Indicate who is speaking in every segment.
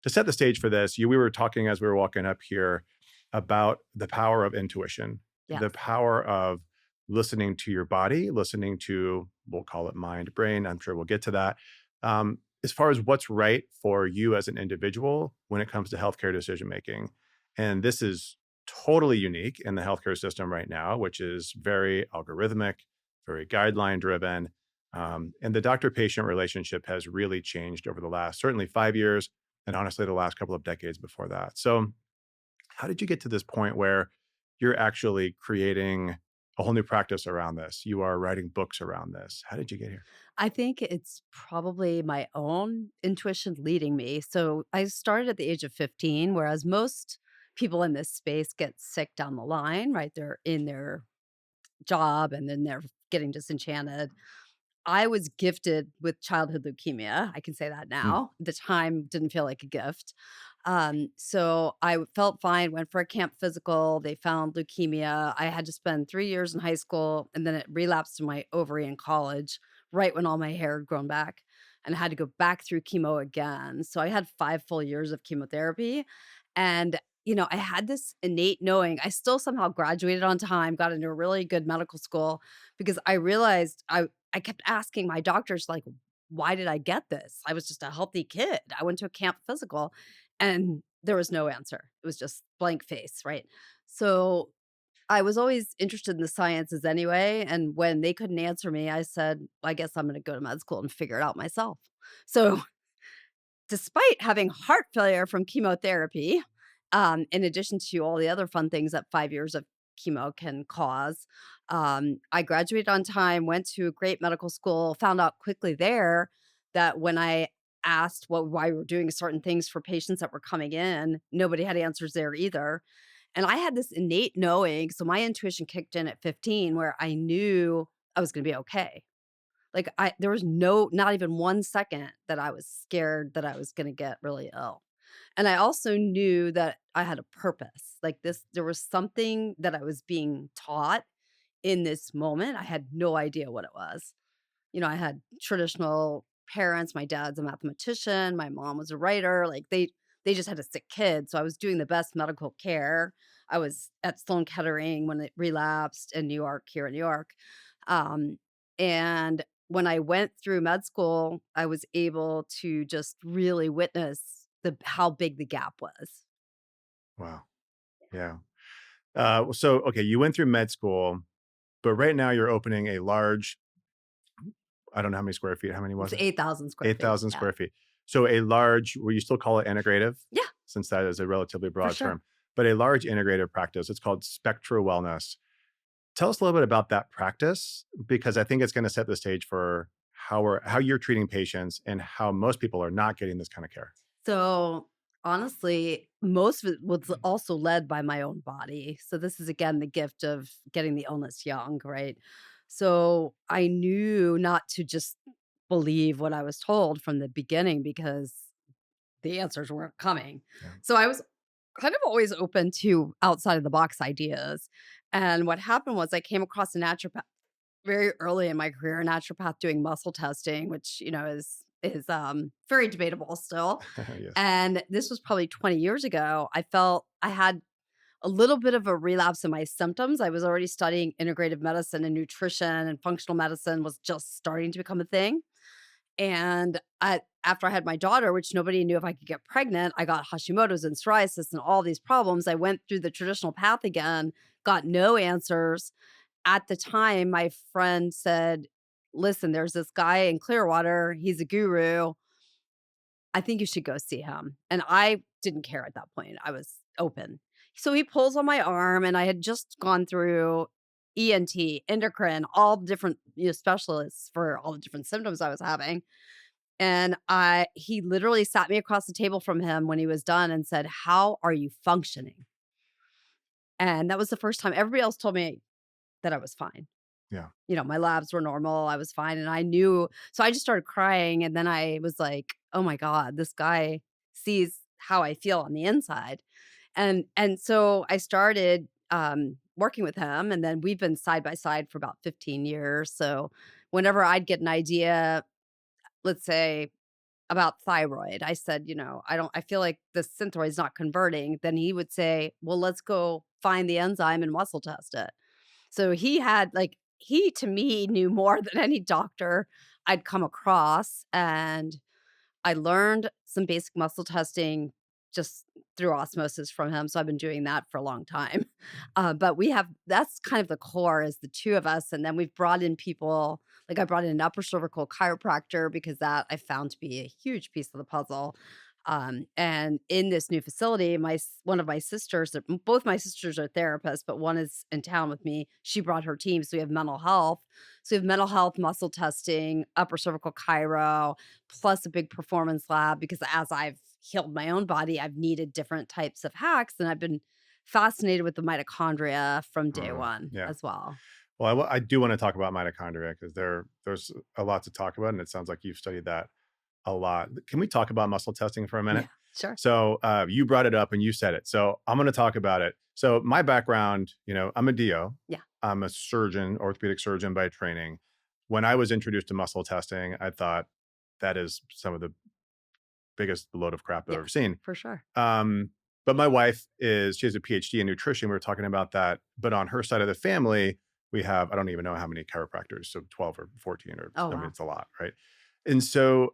Speaker 1: to set the stage for this, we were talking as we were walking up here about the power of intuition, the
Speaker 2: Yes.
Speaker 1: power of listening to your body, listening to, we'll call it mind, brain. I'm sure we'll get to that. As far as what's right for you as an individual when it comes to healthcare decision making. And this is totally unique in the healthcare system right now, which is very algorithmic, very guideline driven. And the doctor patient relationship has really changed over the last certainly 5 years, and honestly, the last couple of decades before that. So, how did you get to this point where you're actually creating a whole new practice around this? You are writing books around this. How did you get here?
Speaker 2: I think it's probably my own intuition leading me. So I started at the age of 15, whereas most people in this space get sick down the line, right? They're in their job and then they're getting disenchanted. I was gifted with childhood leukemia. I can say that
Speaker 1: Mm,
Speaker 2: now. The time didn't feel like a gift. So I felt fine, went for a camp physical. They found leukemia. I had to spend 3 years in high school and then it relapsed to my ovary in college, right when all my hair had grown back and I had to go back through chemo again. So I had 5 full years of chemotherapy. And I had this innate knowing. I still somehow graduated on time, got into a really good medical school because I realized I kept asking my doctors, like, why did I get this? I was just a healthy kid. I went to a camp physical and there was no answer. It was just blank face, right? So I was always interested in the sciences anyway. And when they couldn't answer me, I said, "Well, I guess I'm going to go to med school and figure it out myself." So despite having heart failure from chemotherapy, in addition to all the other fun things that 5 years of chemo can cause, I graduated on time, went to a great medical school, found out quickly there that when I asked why we were doing certain things for patients that were coming in, nobody had answers there either. And I had this innate knowing. So my intuition kicked in at 15 where I knew I was going to be okay. Like, there was not even 1 second that I was scared that I was gonna get really ill. And I also knew that I had a purpose. Like, there was something that I was being taught in this moment. I had no idea what it was. I had traditional parents. My dad's a mathematician, my mom was a writer. Like, they just had a sick kid, so I was doing the best medical care. I was at Sloan Kettering when it relapsed in New York, here in New York. Um, and when I went through med school, I was able to just really witness the how big the gap was.
Speaker 1: wow. Yeah. So, okay, you went through med school, but right now you're opening a large, I don't know how many square feet. How many was
Speaker 2: It's
Speaker 1: it?
Speaker 2: 8,000 square feet.
Speaker 1: 8,000
Speaker 2: Yeah.
Speaker 1: square feet. So a large, will you still call it integrative?
Speaker 2: Yeah,
Speaker 1: Since that is a relatively
Speaker 2: for
Speaker 1: broad
Speaker 2: sure.
Speaker 1: term, but a large integrative practice. It's called Spectra Wellness. Tell us a little bit about that practice, because I think it's going to set the stage for how you're treating patients and how most people are not getting this kind of care.
Speaker 2: So, honestly, most of it was also led by my own body. So this is again the gift of getting the illness young, right? So I knew not to just believe what I was told from the beginning because the answers weren't coming.
Speaker 1: Yeah.
Speaker 2: So I was kind of always open to outside of the box ideas. And what happened was I came across a naturopath very early in my career, a naturopath doing muscle testing, which, is very debatable still.
Speaker 1: Yes.
Speaker 2: And this was probably 20 years ago. I felt I had a little bit of a relapse in my symptoms. I was already studying integrative medicine and nutrition, and functional medicine was just starting to become a thing. And after I had my daughter, which nobody knew if I could get pregnant, I got Hashimoto's and psoriasis and all these problems. I went through the traditional path again, got no answers. At the time, my friend said, "Listen, there's this guy in Clearwater. He's a guru. I think you should go see him." And I didn't care at that point. I was open. So he pulls on my arm, and I had just gone through ENT, endocrine, all different specialists for all the different symptoms I was having. And he literally sat me across the table from him when he was done and said, "How are you functioning?" And that was the first time. Everybody else told me that I was fine.
Speaker 1: Yeah.
Speaker 2: My labs were normal, I was fine, and I knew. So I just started crying, and then I was like, "Oh my god, this guy sees how I feel on the inside." And so I started, working with him, and then we've been side by side for about 15 years. So whenever I'd get an idea, let's say about thyroid. I said, I feel like the synthroid is not converting. Then he would say, well, let's go find the enzyme and muscle test it. So he to me knew more than any doctor I'd come across. And I learned some basic muscle testing just through osmosis from him, so I've been doing that for a long time. But that's kind of the core is the 2 of us, and then we've brought in people like I brought in an upper cervical chiropractor because that I found to be a huge piece of the puzzle. And in this new facility, one of my sisters, both my sisters are therapists, but one is in town with me. She brought her team, so we have mental health. So we have mental health, muscle testing, upper cervical chiro, plus a big performance lab because as I've healed my own body, I've needed different types of hacks, and I've been fascinated with the mitochondria from day one
Speaker 1: Yeah.
Speaker 2: as well.
Speaker 1: Well, I do want to talk about mitochondria because there's a lot to talk about, and it sounds like you've studied that a lot. Can we talk about muscle testing for a minute?
Speaker 2: Yeah, sure.
Speaker 1: So you brought it up and you said it. So I'm going to talk about it. So my background, I'm a DO.
Speaker 2: Yeah.
Speaker 1: I'm a surgeon, orthopedic surgeon by training. When I was introduced to muscle testing, I thought that is some of the biggest load of crap I've
Speaker 2: Yeah,
Speaker 1: ever seen.
Speaker 2: for sure.
Speaker 1: Um, but my wife she has a PhD in nutrition. We were talking about that. But on her side of the family, we have, I don't even know how many chiropractors. So 12 or 14, or
Speaker 2: Oh,
Speaker 1: I mean,
Speaker 2: wow.
Speaker 1: it's a lot, right? And so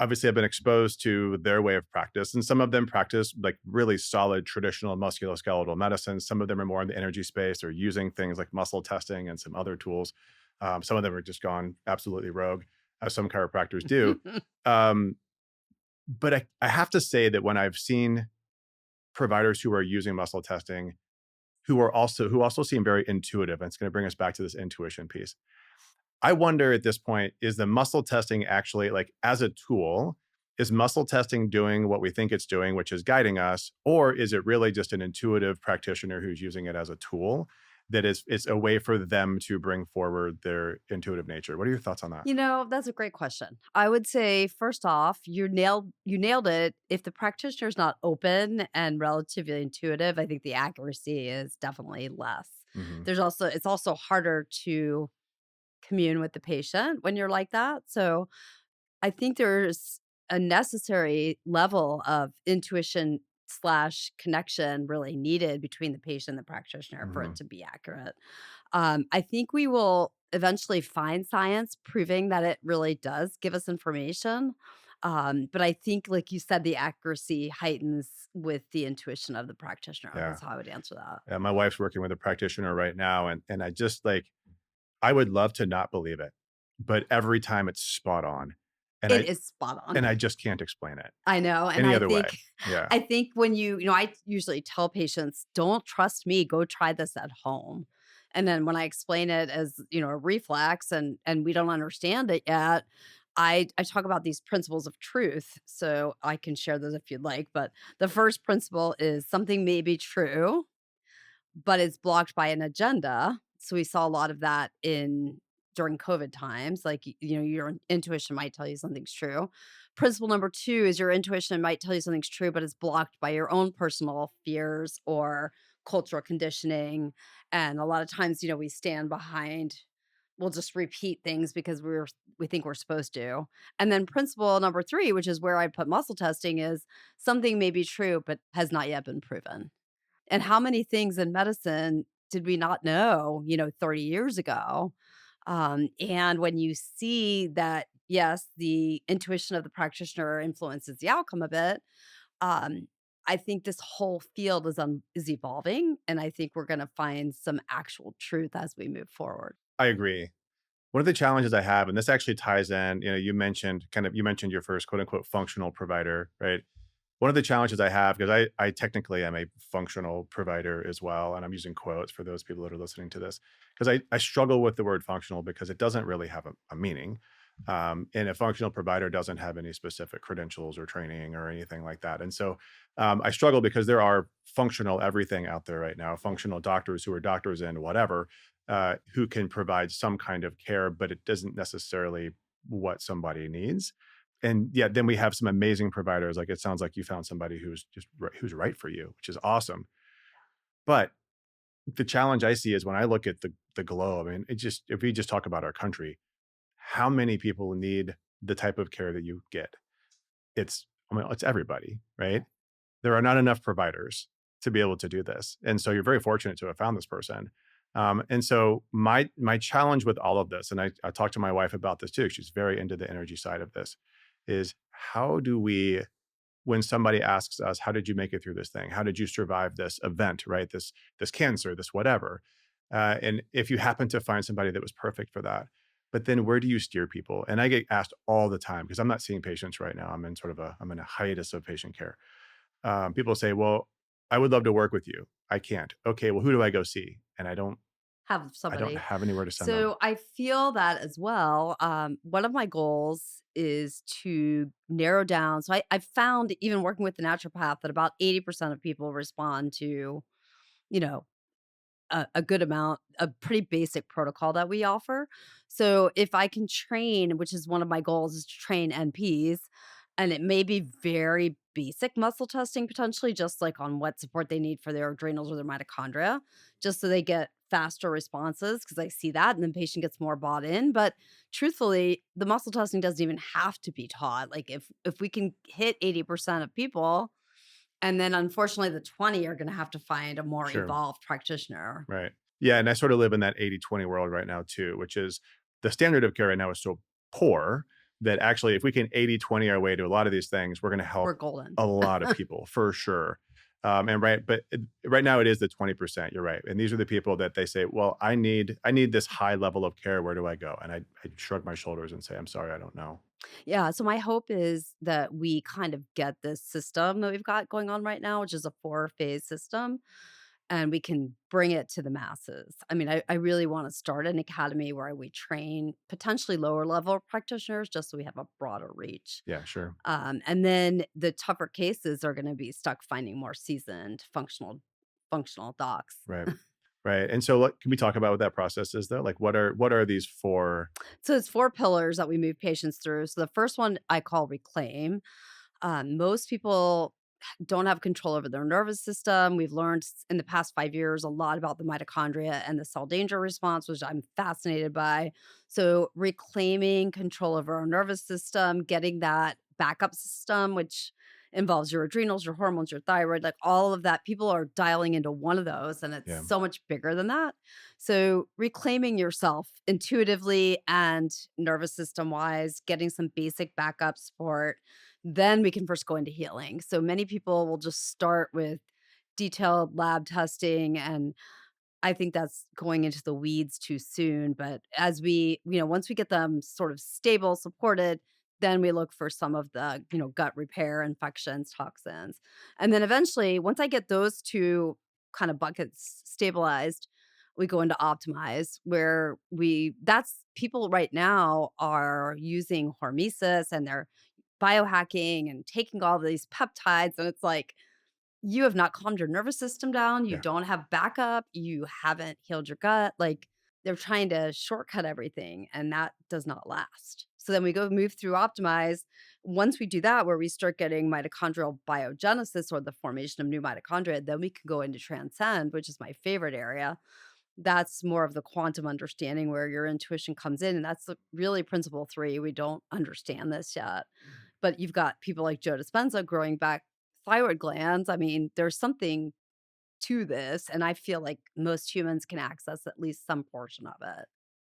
Speaker 1: obviously I've been exposed to their way of practice, and some of them practice like really solid traditional musculoskeletal medicine. Some of them are more in the energy space or using things like muscle testing and some other tools. Some of them are just gone absolutely rogue, as some chiropractors do. Um, but I have to say that when I've seen providers who are using muscle testing, who also seem very intuitive, and it's going to bring us back to this intuition piece. I wonder at this point, is the muscle testing actually like as a tool, is muscle testing doing what we think it's doing, which is guiding us, or is it really just an intuitive practitioner who's using it as a tool that is it's a way for them to bring forward their intuitive nature? What are your thoughts on that?
Speaker 2: That's a great question. I would say first off, you nailed it. If the practitioner is not open and relatively intuitive, I think the accuracy is definitely less.
Speaker 1: Hmm.
Speaker 2: It's also harder to commune with the patient when you're like that. So I think there's a necessary level of intuition slash connection really needed between the patient and the practitioner for
Speaker 1: Hmm.
Speaker 2: it to be accurate. I think we will eventually find science proving that it really does give us information. But I think, like you said, the accuracy heightens with the intuition of the practitioner.
Speaker 1: Yeah.
Speaker 2: That's how I would answer that.
Speaker 1: Yeah. My wife's working with a practitioner right now, and I just like I would love to not believe it, but every time it's spot on. And
Speaker 2: It
Speaker 1: I
Speaker 2: is spot on.
Speaker 1: and I just can't explain it
Speaker 2: I know, and
Speaker 1: any
Speaker 2: I
Speaker 1: other way.
Speaker 2: think
Speaker 1: Yeah.
Speaker 2: I think when I usually tell patients, "Don't trust me, go try this at home." And then when I explain it as, a reflex and we don't understand it yet, I talk about these principles of truth, so I can share those if you'd like, but the first principle is something may be true, but it's blocked by an agenda. So we saw a lot of that in during COVID times. Like, your intuition might tell you something's true. Principle number 2 is your intuition might tell you something's true, but it's blocked by your own personal fears or cultural conditioning. And a lot of times, we stand behind, we'll just repeat things because we think we're supposed to. And then principle number 3, which is where I put muscle testing, is something may be true, but has not yet been proven. And how many things in medicine did we not know, 30 years ago? And when you see that, yes, the intuition of the practitioner influences the outcome of it, um, I think this whole field is evolving, and I think we're going to find some actual truth as we move forward.
Speaker 1: I agree. One of the challenges I have, and this actually ties in, you mentioned your first quote unquote functional provider, right? One of the challenges I have, because I technically am a functional provider as well, and I'm using quotes for those people that are listening to this, because I struggle with the word functional because it doesn't really have a meaning. And a functional provider doesn't have any specific credentials or training or anything like that. And so I struggle because there are functional everything out there right now, functional doctors who are doctors in whatever, who can provide some kind of care, but it doesn't necessarily what somebody needs. And yet then we have some amazing providers. Like it sounds like you found somebody who's right for you, which is awesome. But the challenge I see is when I look at the globe, and it just if we just talk about our country, how many people need the type of care that you get? it's everybody, right? There are not enough providers to be able to do this. And so you're very fortunate to have found this person. And so my challenge with all of this, and I talked to my wife about this too. She's very into the energy side of this, is how do we, when somebody asks us, how did you make it through this thing? How did you survive this event, right? This cancer, this whatever. And if you happen to find somebody that was perfect for that, but then where do you steer people? And I get asked all the time because I'm not seeing patients right now. I'm in a hiatus of patient care. People say, "Well, I would love to work with you. I can't." Okay, well, who do I go see? And
Speaker 2: Have
Speaker 1: I don't
Speaker 2: somebody.
Speaker 1: have anywhere to send them.
Speaker 2: So I feel that as well. One of my goals is to narrow down. So I've found, even working with the naturopath, that about 80% of people respond to, you know, a good amount, a pretty basic protocol that we offer. So if I can train, which is one of my goals, is to train NPs, and it may be very basic muscle testing potentially, just like on what support they need for their adrenals or their mitochondria, just so they get faster responses because I see that and the patient gets more bought in. But truthfully, the muscle testing doesn't even have to be taught. Like if we can hit 80% of people, and then unfortunately the 20 are gonna have to find a more
Speaker 1: Sure.
Speaker 2: evolved practitioner.
Speaker 1: Right. Yeah, and I sort of live in that 80-20 world right now too, which is the standard of care right now is so poor that actually if we can 80-20 our way to a lot of these things, we're gonna
Speaker 2: We're
Speaker 1: help
Speaker 2: golden.
Speaker 1: a lot of people for sure. And right, but right now it is the 20%. You're right, and these are the people that they say, "Well, I need this high level of care. Where do I go?" And I shrug my shoulders and say, "I'm sorry, I don't know."
Speaker 2: Yeah, so my hope is that we kind of get this system that we've got going on right now, which is a 4-phase system, and we can bring it to the masses. I mean, I really wanna start an academy where we train potentially lower level practitioners just so we have a broader reach.
Speaker 1: Yeah, sure.
Speaker 2: And then the tougher cases are gonna be stuck finding more seasoned functional docs.
Speaker 1: Right. Right. And so, like, can we talk about what that process is though? Like, what are these for?
Speaker 2: So it's 4 pillars that we move patients through. So the first one I call reclaim. Most people don't have control over their nervous system. We've learned in the past 5 years a lot about the mitochondria and the cell danger response, which I'm fascinated by. So, reclaiming control over our nervous system, getting that backup system, which involves your adrenals, your hormones, your thyroid, like all of that. People are dialing into one of those, and it's
Speaker 1: Yeah.
Speaker 2: so much bigger than that. So, reclaiming yourself intuitively and nervous system wise, getting some basic backup support, then we can first go into healing. So many people will just start with detailed lab testing, and I think that's going into the weeds too soon. But as once we get them sort of stable, supported, then we look for some of the, gut repair, infections, toxins. And then eventually, once I get those two kind of buckets stabilized, we go into optimize, where that's people right now are using hormesis and they're biohacking and taking all these peptides. And it's like, you have not calmed your nervous system down. You
Speaker 1: Yeah.
Speaker 2: don't have backup. You haven't healed your gut. Like, they're trying to shortcut everything, and that does not last. So then we go move through optimize. Once we do that, where we start getting mitochondrial biogenesis or the formation of new mitochondria, then we can go into transcend, which is my favorite area. That's more of the quantum understanding where your intuition comes in. And that's really principle three. We don't understand this yet. But you've got people like Joe Dispenza growing back thyroid glands. I mean, there's something to this, and I feel like most humans can access at least some portion of it.